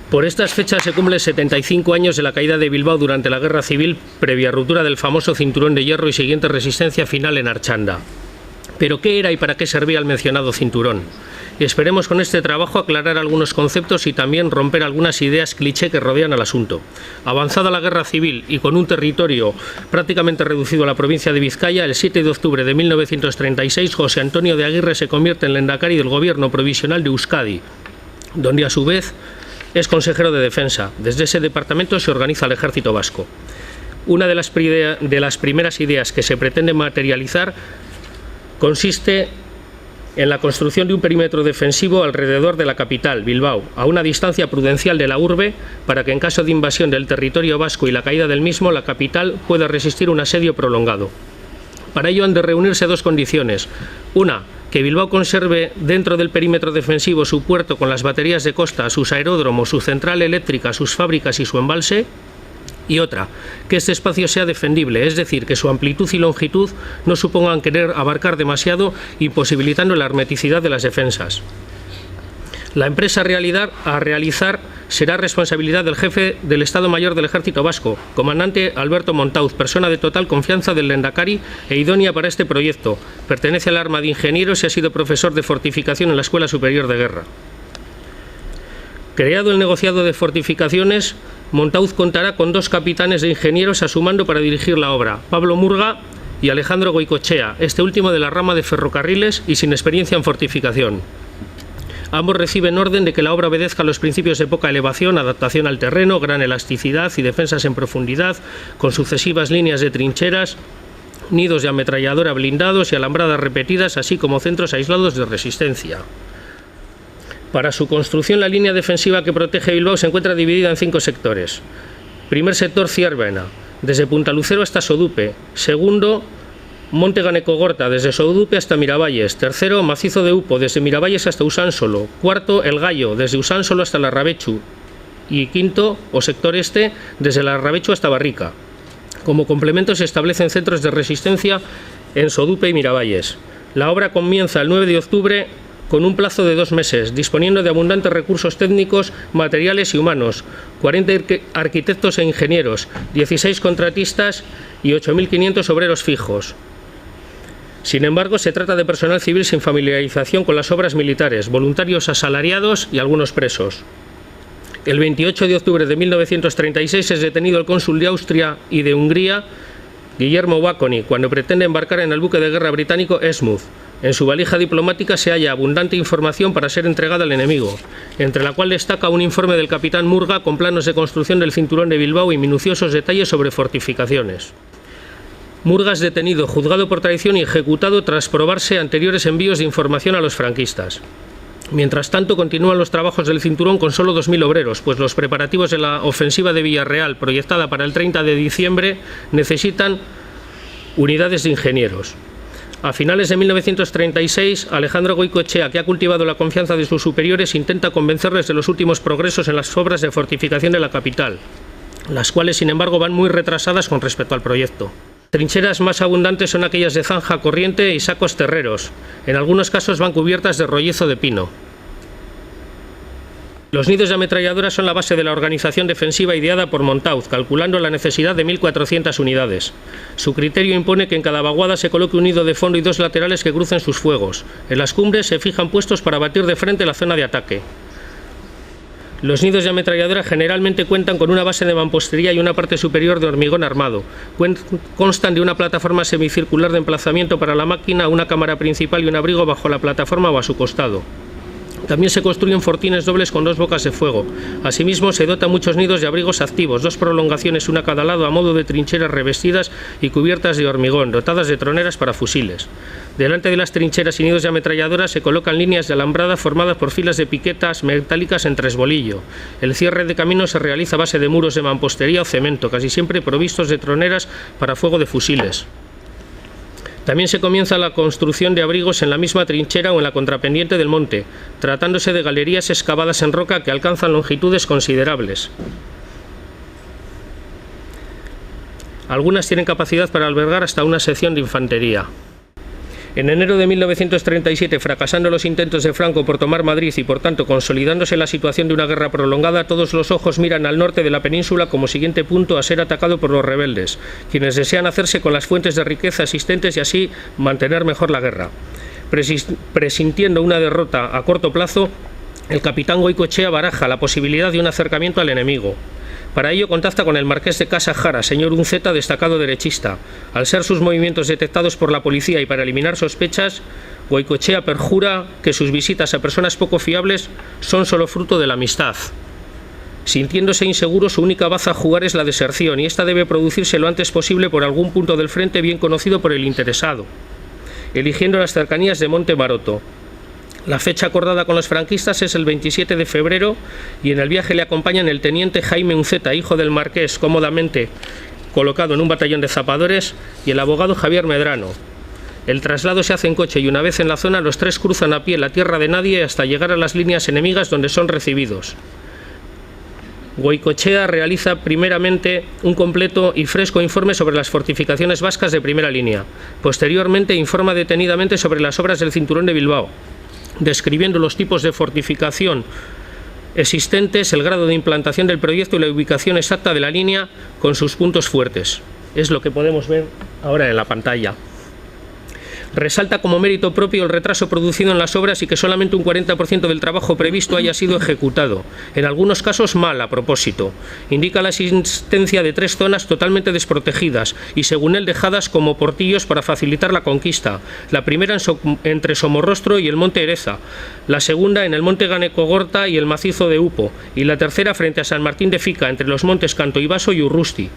Por estas fechas se cumplen 75 años de la caída de Bilbao durante la Guerra Civil, previa ruptura del famoso cinturón de hierro y siguiente resistencia final en Archanda. ¿Pero qué era y para qué servía el mencionado cinturón? Y esperemos con este trabajo aclarar algunos conceptos y también romper algunas ideas cliché que rodean al asunto. Avanzada la Guerra Civil y con un territorio prácticamente reducido a la provincia de Vizcaya, el 7 de octubre de 1936 José Antonio de Aguirre se convierte en lehendakari del gobierno provisional de Euskadi, donde a su vez es consejero de Defensa. Desde ese departamento se organiza el Ejército Vasco. Una de las primeras ideas que se pretende materializar consiste en la construcción de un perímetro defensivo alrededor de la capital, Bilbao, a una distancia prudencial de la urbe, para que en caso de invasión del territorio vasco y la caída del mismo, la capital pueda resistir un asedio prolongado. Para ello han de reunirse dos condiciones. Una, que Bilbao conserve dentro del perímetro defensivo su puerto con las baterías de costa, sus aeródromos, su central eléctrica, sus fábricas y su embalse. Y otra, que este espacio sea defendible, es decir, que su amplitud y longitud no supongan querer abarcar demasiado, imposibilitando la hermeticidad de las defensas. La empresa a realizar será responsabilidad del jefe del Estado Mayor del Ejército Vasco, comandante Alberto Montauz, persona de total confianza del lehendakari e idónea para este proyecto. Pertenece al arma de ingenieros y ha sido profesor de fortificación en la Escuela Superior de Guerra. Creado el negociado de fortificaciones, Montauz contará con dos capitanes de ingenieros a su mando para dirigir la obra, Pablo Murga y Alejandro Goicoechea, este último de la rama de ferrocarriles y sin experiencia en fortificación. Ambos reciben orden de que la obra obedezca a los principios de poca elevación, adaptación al terreno, gran elasticidad y defensas en profundidad, con sucesivas líneas de trincheras, nidos de ametralladora blindados y alambradas repetidas, así como centros aislados de resistencia. Para su construcción, la línea defensiva que protege Bilbao se encuentra dividida en 5 sectores. Primer sector, Zierbena, desde Puntalucero hasta Sodupe. Segundo, Monte Ganekogorta, desde Sodupe hasta Miravalles. Tercero, Macizo de Upo, desde Miravalles hasta Usánsolo. Cuarto, El Gallo, desde Usánsolo hasta Larrabechu. Y quinto, o sector este, desde Larrabechu hasta Barrica. Como complemento se establecen centros de resistencia en Sodupe y Miravalles. La obra comienza el 9 de octubre con un plazo de 2 meses, disponiendo de abundantes recursos técnicos, materiales y humanos, 40 arquitectos e ingenieros, 16 contratistas y 8.500 obreros fijos. Sin embargo, se trata de personal civil sin familiarización con las obras militares, voluntarios asalariados y algunos presos. El 28 de octubre de 1936 es detenido el cónsul de Austria y de Hungría, Guillermo Baconi, cuando pretende embarcar en el buque de guerra británico Exmouth. En su valija diplomática se halla abundante información para ser entregada al enemigo, entre la cual destaca un informe del capitán Murga con planos de construcción del cinturón de Bilbao y minuciosos detalles sobre fortificaciones. Murga es detenido, juzgado por traición y ejecutado tras probarse anteriores envíos de información a los franquistas. Mientras tanto, continúan los trabajos del cinturón con solo 2.000 obreros, pues los preparativos de la ofensiva de Villarreal, proyectada para el 30 de diciembre, necesitan unidades de ingenieros. A finales de 1936, Alejandro Goicoechea, que ha cultivado la confianza de sus superiores, intenta convencerles de los últimos progresos en las obras de fortificación de la capital, las cuales, sin embargo, van muy retrasadas con respecto al proyecto. Trincheras más abundantes son aquellas de zanja corriente y sacos terreros. En algunos casos van cubiertas de rollezo de pino. Los nidos de ametralladoras son la base de la organización defensiva ideada por Montauz, calculando la necesidad de 1.400 unidades. Su criterio impone que en cada vaguada se coloque un nido de fondo y 2 laterales que crucen sus fuegos. En las cumbres se fijan puestos para batir de frente la zona de ataque. Los nidos de ametralladora generalmente cuentan con una base de mampostería y una parte superior de hormigón armado. Constan de una plataforma semicircular de emplazamiento para la máquina, una cámara principal y un abrigo bajo la plataforma o a su costado. También se construyen fortines dobles con 2 bocas de fuego. Asimismo, se dotan muchos nidos de abrigos activos, 2 prolongaciones, una a cada lado, a modo de trincheras revestidas y cubiertas de hormigón, dotadas de troneras para fusiles. Delante de las trincheras y nidos de ametralladoras se colocan líneas de alambrada formadas por filas de piquetas metálicas en tresbolillo. El cierre de caminos se realiza a base de muros de mampostería o cemento, casi siempre provistos de troneras para fuego de fusiles. También se comienza la construcción de abrigos en la misma trinchera o en la contrapendiente del monte, tratándose de galerías excavadas en roca que alcanzan longitudes considerables. Algunas tienen capacidad para albergar hasta una sección de infantería. En enero de 1937, fracasando los intentos de Franco por tomar Madrid y, por tanto, consolidándose la situación de una guerra prolongada, todos los ojos miran al norte de la península como siguiente punto a ser atacado por los rebeldes, quienes desean hacerse con las fuentes de riqueza existentes y así mantener mejor la guerra. Presintiendo una derrota a corto plazo, el capitán Goicoechea baraja la posibilidad de un acercamiento al enemigo. Para ello contacta con el marqués de Casa Jara, señor Unceta, destacado derechista. Al ser sus movimientos detectados por la policía y para eliminar sospechas, Goicoechea perjura que sus visitas a personas poco fiables son solo fruto de la amistad. Sintiéndose inseguro, su única baza a jugar es la deserción, y esta debe producirse lo antes posible por algún punto del frente bien conocido por el interesado, eligiendo las cercanías de Monte Maroto. La fecha acordada con los franquistas es el 27 de febrero y en el viaje le acompañan el teniente Jaime Unceta, hijo del marqués, cómodamente colocado en un batallón de zapadores, y el abogado Javier Medrano. El traslado se hace en coche y una vez en la zona los tres cruzan a pie la tierra de nadie hasta llegar a las líneas enemigas donde son recibidos. Goicoechea realiza primeramente un completo y fresco informe sobre las fortificaciones vascas de primera línea. Posteriormente informa detenidamente sobre las obras del cinturón de Bilbao, describiendo los tipos de fortificación existentes, el grado de implantación del proyecto y la ubicación exacta de la línea con sus puntos fuertes. Es lo que podemos ver ahora en la pantalla. Resalta como mérito propio el retraso producido en las obras y que solamente un 40% del trabajo previsto haya sido ejecutado, en algunos casos mal a propósito. Indica la existencia de 3 zonas totalmente desprotegidas y según él dejadas como portillos para facilitar la conquista. La primera entre Somorrostro y el monte Ereza, la segunda en el monte Ganecogorta y el macizo de Upo, y la tercera frente a San Martín de Fica entre los montes Canto Ibaso y Urrusti.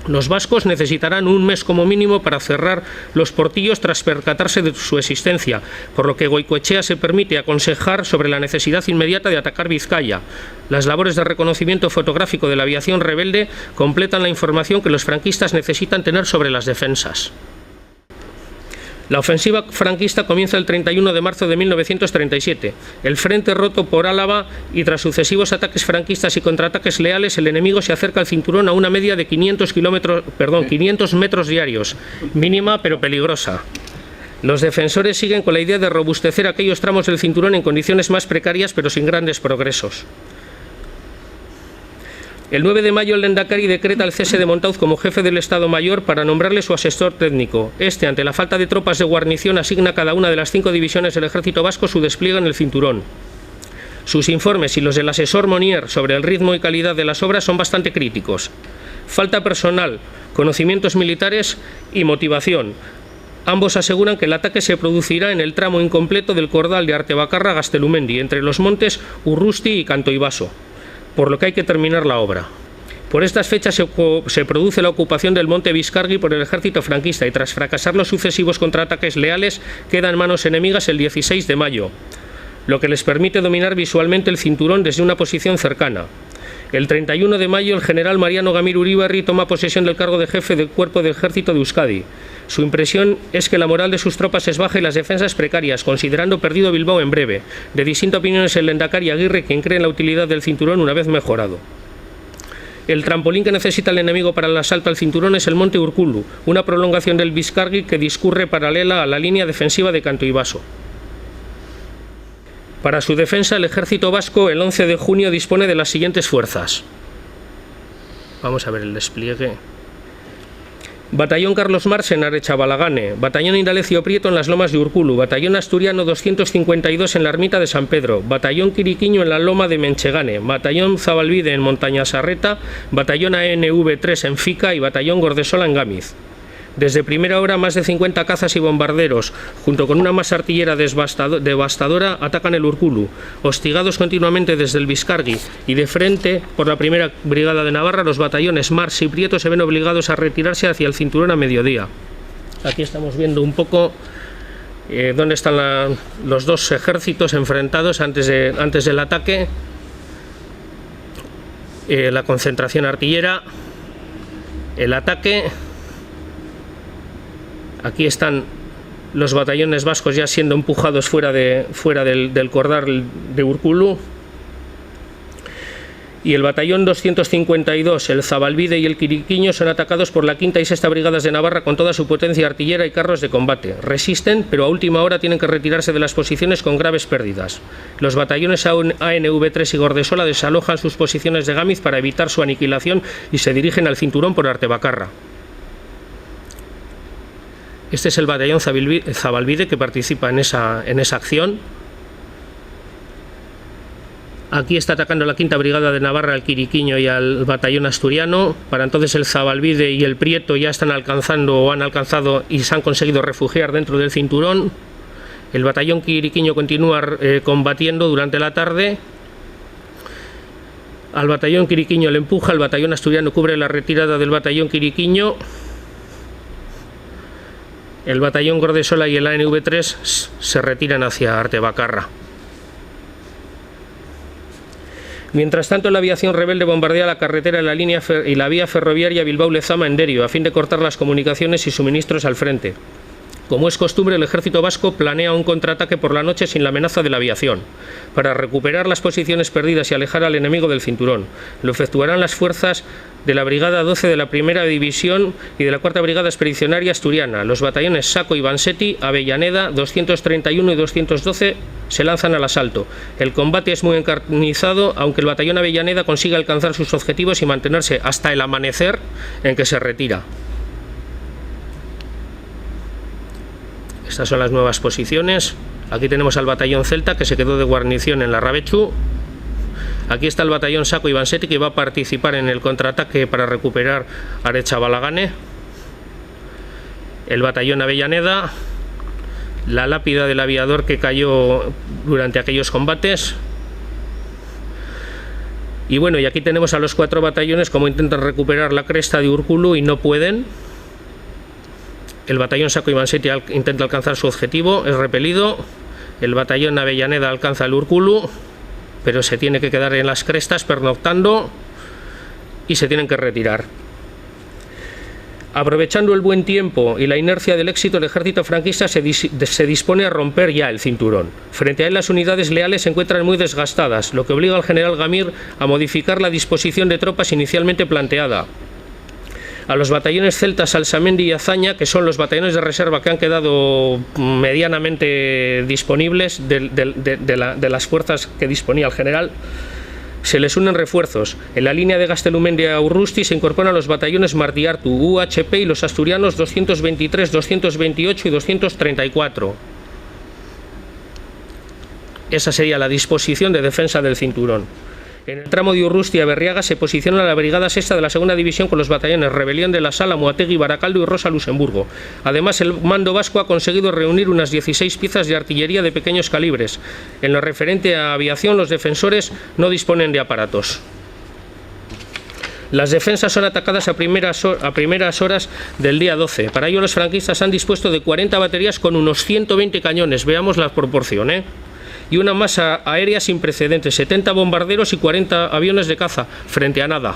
Los vascos necesitarán un mes como mínimo para cerrar los portillos tras percatarse de su existencia, por lo que Goicoechea se permite aconsejar sobre la necesidad inmediata de atacar Vizcaya. Las labores de reconocimiento fotográfico de la aviación rebelde completan la información que los franquistas necesitan tener sobre las defensas. La ofensiva franquista comienza el 31 de marzo de 1937. El frente roto por Álava y tras sucesivos ataques franquistas y contraataques leales, el enemigo se acerca al cinturón a una media de 500 metros diarios, mínima pero peligrosa. Los defensores siguen con la idea de robustecer aquellos tramos del cinturón en condiciones más precarias pero sin grandes progresos. El 9 de mayo el Lehendakari decreta el cese de Montauz como jefe del Estado Mayor para nombrarle su asesor técnico. Este, ante la falta de tropas de guarnición, asigna a cada una de las 5 divisiones del ejército vasco su despliegue en el cinturón. Sus informes y los del asesor Monier sobre el ritmo y calidad de las obras son bastante críticos. Falta personal, conocimientos militares y motivación. Ambos aseguran que el ataque se producirá en el tramo incompleto del cordal de Artebacarra-Gastelumendi, entre los montes Urrusti y Canto Ibaso, por lo que hay que terminar la obra. Por estas fechas se produce la ocupación del monte Vizcargi por el ejército franquista y tras fracasar los sucesivos contraataques leales queda en manos enemigas el 16 de mayo, lo que les permite dominar visualmente el cinturón desde una posición cercana. El 31 de mayo el general Mariano Gamir Uribarri toma posesión del cargo de jefe del cuerpo del ejército de Euskadi. Su impresión es que la moral de sus tropas es baja y las defensas precarias, considerando perdido Bilbao en breve. De distinta opinión es el Lehendakari Aguirre, quien cree en la utilidad del cinturón una vez mejorado. El trampolín que necesita el enemigo para el asalto al cinturón es el monte Urkulu, una prolongación del Vizcargi que discurre paralela a la línea defensiva de Canto Ibaso. Para su defensa, el ejército vasco el 11 de junio dispone de las siguientes fuerzas. Vamos a ver el despliegue. Batallón Carlos Marx en Arechabalagane, Batallón Indalecio Prieto en las Lomas de Urkulu, Batallón Asturiano 252 en la Ermita de San Pedro, Batallón Quiriquiño en la Loma de Menchegane, Batallón Zabalbide en Montaña Sarreta, Batallón ANV3 en Fica y Batallón Gordesola en Gámiz. Desde primera hora, más de 50 cazas y bombarderos, junto con una masa artillera devastadora, atacan el Urkulu, hostigados continuamente desde el Vizcargi, y de frente, por la primera brigada de Navarra, los batallones Marx y Prieto se ven obligados a retirarse hacia el cinturón a mediodía. Aquí estamos viendo un poco dónde están los dos ejércitos enfrentados antes del ataque. La concentración artillera, el ataque. Aquí están los batallones vascos ya siendo empujados fuera del cordal de Urkulu. Y el batallón 252, el Zabalbide y el Quiriquiño son atacados por la 5ª y 6ª Brigadas de Navarra con toda su potencia artillera y carros de combate. Resisten, pero a última hora tienen que retirarse de las posiciones con graves pérdidas. Los batallones ANV3 y Gordesola desalojan sus posiciones de Gámiz para evitar su aniquilación y se dirigen al cinturón por Artebacarra. Este es el batallón Zabalbide que participa en esa acción. Aquí está atacando la 5ª Brigada de Navarra al Quiriquiño y al batallón asturiano. Para entonces el Zabalbide y el Prieto ya están alcanzando o han alcanzado y se han conseguido refugiar dentro del cinturón. El batallón Quiriquiño continúa combatiendo durante la tarde. Al batallón Quiriquiño le empuja, el batallón asturiano cubre la retirada del batallón Quiriquiño. El batallón Gordesola y el ANV3 se retiran hacia Artebacarra. Mientras tanto, la aviación rebelde bombardea la carretera y la vía ferroviaria Bilbao-Lezama en Derio, a fin de cortar las comunicaciones y suministros al frente. Como es costumbre, el ejército vasco planea un contraataque por la noche sin la amenaza de la aviación, para recuperar las posiciones perdidas y alejar al enemigo del cinturón. Lo efectuarán las fuerzas de la Brigada 12 de la Primera División y de la 4ª Brigada Expedicionaria Asturiana. Los batallones Saco y Vansetti, Avellaneda, 231 y 212 se lanzan al asalto. El combate es muy encarnizado, aunque el batallón Avellaneda consigue alcanzar sus objetivos y mantenerse hasta el amanecer, en que se retira. Estas son las nuevas posiciones. Aquí tenemos al batallón Celta, que se quedó de guarnición en la Rabechu. Aquí está el batallón Saco y Vansetti, que va a participar en el contraataque para recuperar Arechabalagane. El batallón Avellaneda, la lápida del aviador que cayó durante aquellos combates. Y bueno, y aquí tenemos a los 4 batallones como intentan recuperar la cresta de Urkulu y no pueden. El batallón Saco y Vansetti intenta alcanzar su objetivo, es repelido. El batallón Avellaneda alcanza el Urkulu, pero se tiene que quedar en las crestas pernoctando y se tienen que retirar. Aprovechando el buen tiempo y la inercia del éxito, el ejército franquista se dispone a romper ya el cinturón. Frente a él, las unidades leales se encuentran muy desgastadas, lo que obliga al general Gamir a modificar la disposición de tropas inicialmente planteada. A los batallones celtas Salsamendi y Azaña, que son los batallones de reserva que han quedado medianamente disponibles de las fuerzas que disponía el general, se les unen refuerzos. En la línea de Gastelumendi a Urrusti se incorporan los batallones Martiartu, UHP y los asturianos 223, 228 y 234. Esa sería la disposición de defensa del cinturón. En el tramo de Urrusti a Berriaga se posiciona la Brigada 6ª de la 2ª División con los batallones Rebelión de la Sala, Moategui, Baracaldo y Rosa Luxemburgo. Además, el mando vasco ha conseguido reunir unas 16 piezas de artillería de pequeños calibres. En lo referente a aviación, los defensores no disponen de aparatos. Las defensas son atacadas a primeras horas del día 12. Para ello, los franquistas han dispuesto de 40 baterías con unos 120 cañones. Veamos la proporción, y una masa aérea sin precedentes, 70 bombarderos y 40 aviones de caza, frente a nada.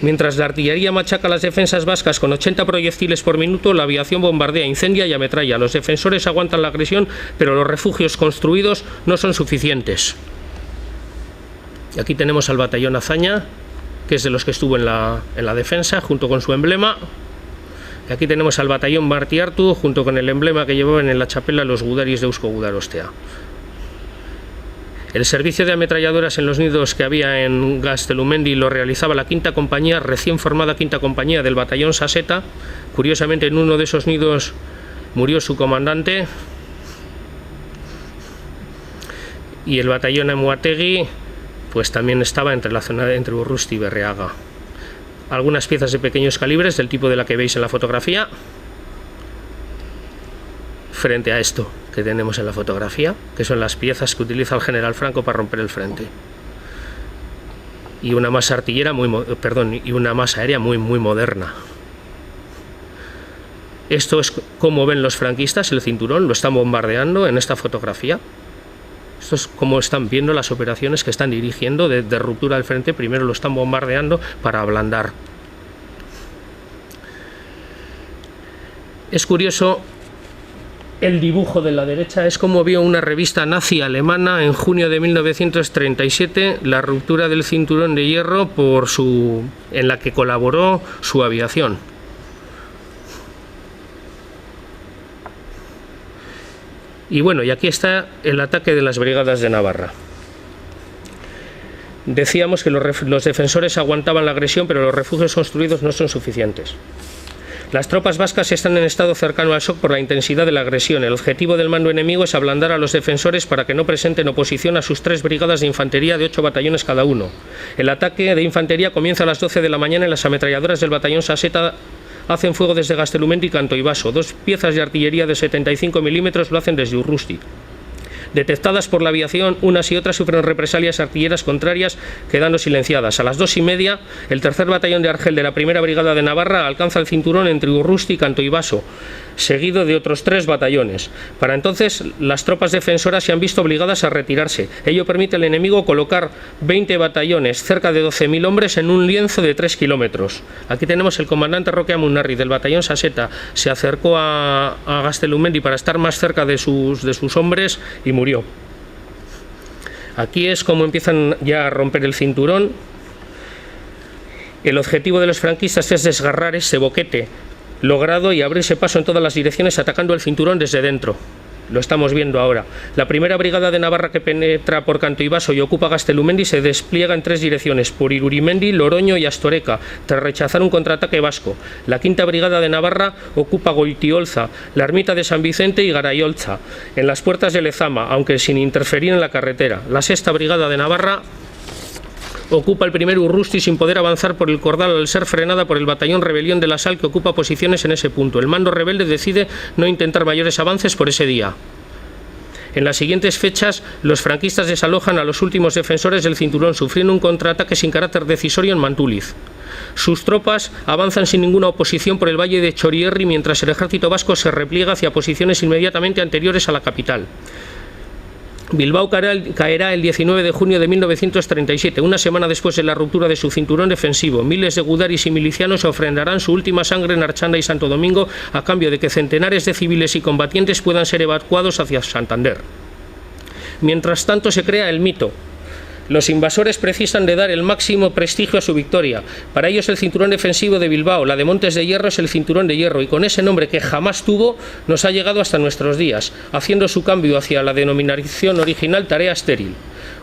Mientras la artillería machaca las defensas vascas con 80 proyectiles por minuto, la aviación bombardea, incendia y ametralla. Los defensores aguantan la agresión, pero los refugios construidos no son suficientes. Y aquí tenemos al batallón Azaña, que es de los que estuvo en la defensa, junto con su emblema. Y aquí tenemos al batallón Martiartu, junto con el emblema que llevaban en la chapela los gudaris de Eusko Gudarostea. El servicio de ametralladoras en los nidos que había en Gastelumendi lo realizaba la 5ª compañía, recién formada 5ª compañía del batallón Saseta. Curiosamente, en uno de esos nidos murió su comandante. Y el batallón Amuategui pues también estaba entre la zona entre Urrusti y Berriaga. Algunas piezas de pequeños calibres del tipo de la que veis en la fotografía, frente a esto que tenemos en la fotografía, que son las piezas que utiliza el general Franco para romper el frente. Y una masa artillera y una masa aérea muy moderna. Esto es como ven los franquistas el cinturón, lo están bombardeando en esta fotografía. Esto es como están viendo las operaciones que están dirigiendo de ruptura del frente. Primero lo están bombardeando para ablandar. Es curioso el dibujo de la derecha es como vio una revista nazi alemana en junio de 1937 la ruptura del cinturón de hierro en la que colaboró su aviación. Y bueno, y aquí está el ataque de las brigadas de Navarra. Decíamos que los defensores aguantaban la agresión, pero los refugios construidos no son suficientes. Las tropas vascas están en estado cercano al shock por la intensidad de la agresión. El objetivo del mando enemigo es ablandar a los defensores para que no presenten oposición a sus 3 brigadas de infantería de 8 batallones cada uno. El ataque de infantería comienza a las 12 de la mañana y las ametralladoras del batallón Saseta hacen fuego desde Gastelumendi y Cantoibaso. 2 piezas de artillería de 75 milímetros lo hacen desde Urrusti. Detectadas por la aviación, unas y otras sufren represalias artilleras contrarias, quedando silenciadas. A las 2:30, el 3er batallón de Argel de la 1ª Brigada de Navarra alcanza el cinturón entre Urrusti y Cantoibaso, seguido de otros 3 batallones. Para entonces, las tropas defensoras se han visto obligadas a retirarse. Ello permite al enemigo colocar 20 batallones, cerca de 12.000 hombres, en un lienzo de 3 kilómetros. Aquí tenemos el comandante Roque Amunarri del batallón Saseta. Se acercó a Gastelumendi para estar más cerca de sus hombres y murió. Aquí es como empiezan ya a romper el cinturón. El objetivo de los franquistas es desgarrar ese boquete logrado y abrirse paso en todas las direcciones atacando el cinturón desde dentro. Lo estamos viendo ahora. La 1ª Brigada de Navarra, que penetra por Cantoibaso y ocupa Gastelumendi, se despliega en 3 direcciones, por Irurimendi, Loroño y Astoreca, tras rechazar un contraataque vasco. La 5ª Brigada de Navarra ocupa Goitiolza, la ermita de San Vicente y Garayolza, en las puertas de Lezama, aunque sin interferir en la carretera. La 6ª Brigada de Navarra ocupa el 1er Urrusti sin poder avanzar por el Cordal al ser frenada por el batallón Rebelión de la Sal, que ocupa posiciones en ese punto. El mando rebelde decide no intentar mayores avances por ese día. En las siguientes fechas, los franquistas desalojan a los últimos defensores del cinturón, sufriendo un contraataque sin carácter decisorio en Mantúliz. Sus tropas avanzan sin ninguna oposición por el valle de Chorierri, mientras el ejército vasco se repliega hacia posiciones inmediatamente anteriores a la capital. Bilbao caerá el 19 de junio de 1937, una semana después de la ruptura de su cinturón defensivo. Miles de gudaris y milicianos ofrendarán su última sangre en Archanda y Santo Domingo a cambio de que centenares de civiles y combatientes puedan ser evacuados hacia Santander. Mientras tanto se crea el mito. Los invasores precisan de dar el máximo prestigio a su victoria. Para ellos el cinturón defensivo de Bilbao, la de Montes de Hierro, es el cinturón de hierro, y con ese nombre que jamás tuvo nos ha llegado hasta nuestros días, haciendo su cambio hacia la denominación original tarea estéril.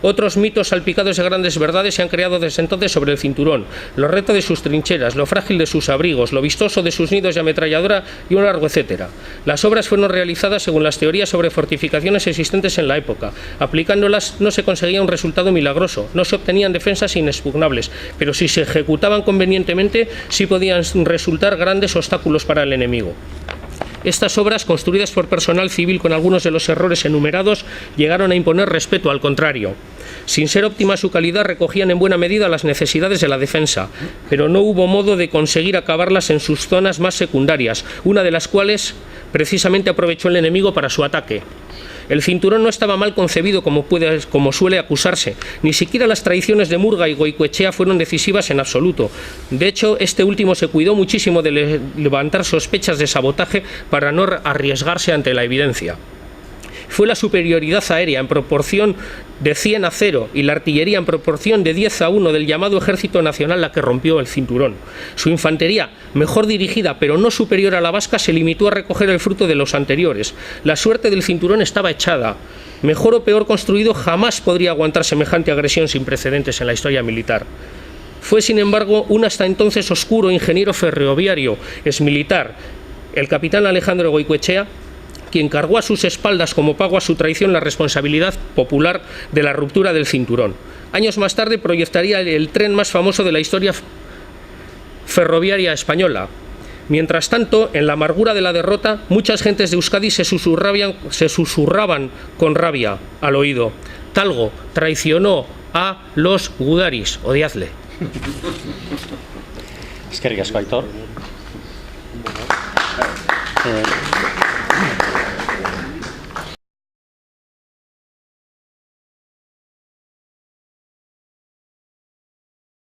Otros mitos salpicados de grandes verdades se han creado desde entonces sobre el cinturón: lo recto de sus trincheras, lo frágil de sus abrigos, lo vistoso de sus nidos de ametralladora y un largo etcétera. Las obras fueron realizadas según las teorías sobre fortificaciones existentes en la época. Aplicándolas no se conseguía un resultado milagroso, no se obtenían defensas inexpugnables, pero si se ejecutaban convenientemente sí podían resultar grandes obstáculos para el enemigo. Estas obras, construidas por personal civil con algunos de los errores enumerados, llegaron a imponer respeto al contrario. Sin ser óptima su calidad, recogían en buena medida las necesidades de la defensa, pero no hubo modo de conseguir acabarlas en sus zonas más secundarias, una de las cuales precisamente aprovechó el enemigo para su ataque. El cinturón no estaba mal concebido como suele acusarse. Ni siquiera las traiciones de Murga y Goicoechea fueron decisivas en absoluto. De hecho, este último se cuidó muchísimo de levantar sospechas de sabotaje para no arriesgarse ante la evidencia. Fue la superioridad aérea en proporción de 100 a 0 y la artillería en proporción de 10 a 1 del llamado Ejército Nacional la que rompió el cinturón. Su infantería, mejor dirigida pero no superior a la vasca, se limitó a recoger el fruto de los anteriores. La suerte del cinturón estaba echada. Mejor o peor construido, jamás podría aguantar semejante agresión sin precedentes en la historia militar. Fue, sin embargo, un hasta entonces oscuro ingeniero ferroviario, exmilitar, el capitán Alejandro Goicoechea, quien cargó a sus espaldas como pago a su traición la responsabilidad popular de la ruptura del cinturón. Años más tarde proyectaría el tren más famoso de la historia ferroviaria española. Mientras tanto, en la amargura de la derrota, muchas gentes de Euskadi se susurraban con rabia al oído: Talgo traicionó a los gudaris, odiadle. Eskerrik asko, Aitor.